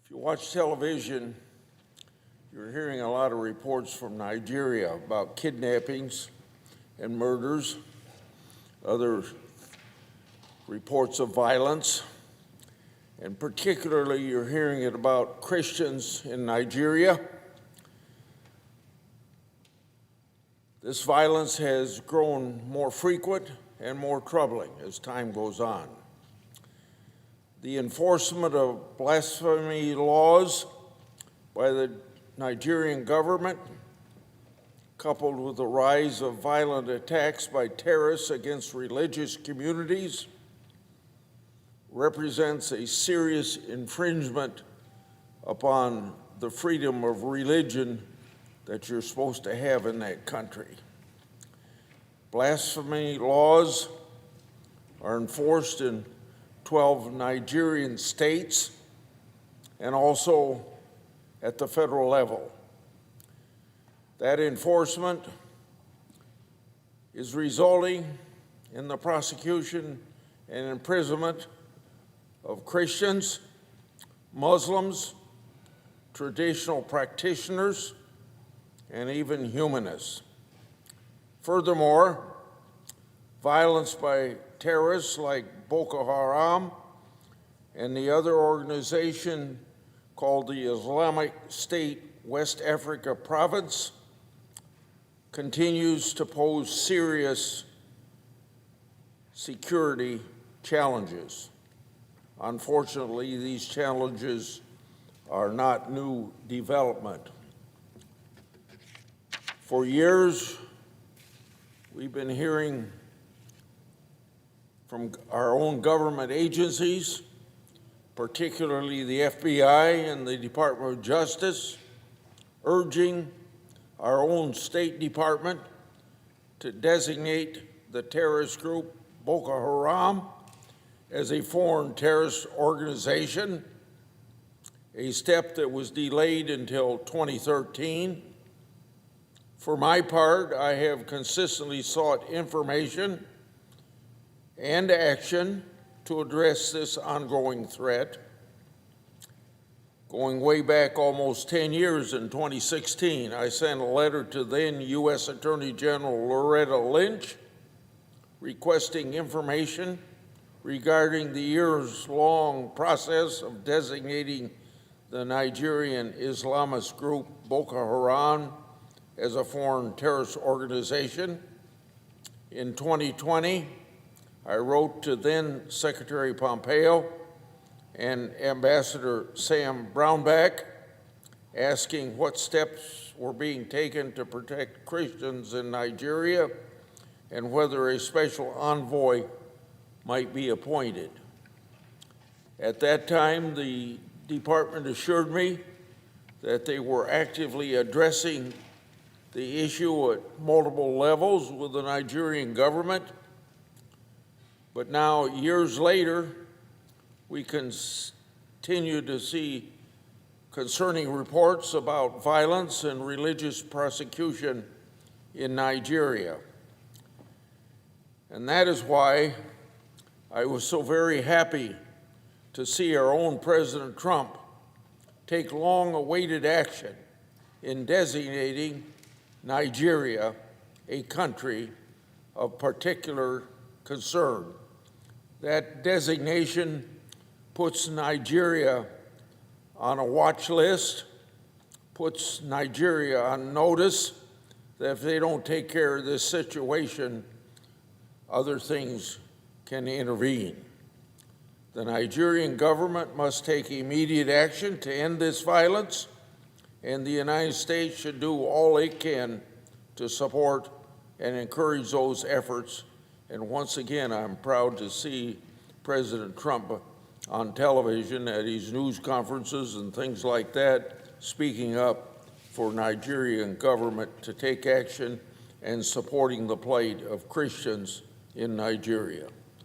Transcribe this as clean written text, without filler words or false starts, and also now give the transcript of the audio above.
If you watch television, you're hearing a lot of reports from Nigeria about kidnappings and murders, other reports of violence, and particularly you're hearing it about Christians in Nigeria. This violence has grown more frequent and more troubling as time goes on. The enforcement of blasphemy laws by the Nigerian government, coupled with the rise of violent attacks by terrorists against religious communities, represents a serious infringement upon the freedom of religion that you're supposed to have in that country. Blasphemy laws are enforced in 12 Nigerian states and also at the federal level. That enforcement is resulting in the prosecution and imprisonment of Christians, Muslims, traditional practitioners, and even humanists. Furthermore, violence by terrorists like Boko Haram and the other organization called the Islamic State West Africa Province continues to pose serious security challenges. Unfortunately, these challenges are not new development. For years, we've been hearing from our own government agencies, particularly the FBI and the Department of Justice, urging our own State Department to designate the terrorist group Boko Haram as a foreign terrorist organization, a step that was delayed until 2013. For my part, I have consistently sought information and action to address this ongoing threat. Going way back almost 10 years in 2016, I sent a letter to then U.S. Attorney General Loretta Lynch requesting information regarding the years-long process of designating the Nigerian Islamist group Boko Haram as a foreign terrorist organization. In 2020, I wrote to then Secretary Pompeo and Ambassador Sam Brownback asking what steps were being taken to protect Christians in Nigeria and whether a special envoy might be appointed. At that time, the department assured me that they were actively addressing the issue at multiple levels with the Nigerian government. But now, years later, we continue to see concerning reports about violence and religious persecution in Nigeria. And that is why I was so very happy to see our own President Trump take long-awaited action in designating Nigeria a country of particular concern. That designation puts Nigeria on a watch list, puts Nigeria on notice that if they don't take care of this situation, other things can intervene. The Nigerian government must take immediate action to end this violence, and the United States should do all it can to support and encourage those efforts. And once again, I'm proud to see President Trump on television at his news conferences and things like that, speaking up for Nigerian government to take action and supporting the plight of Christians in Nigeria.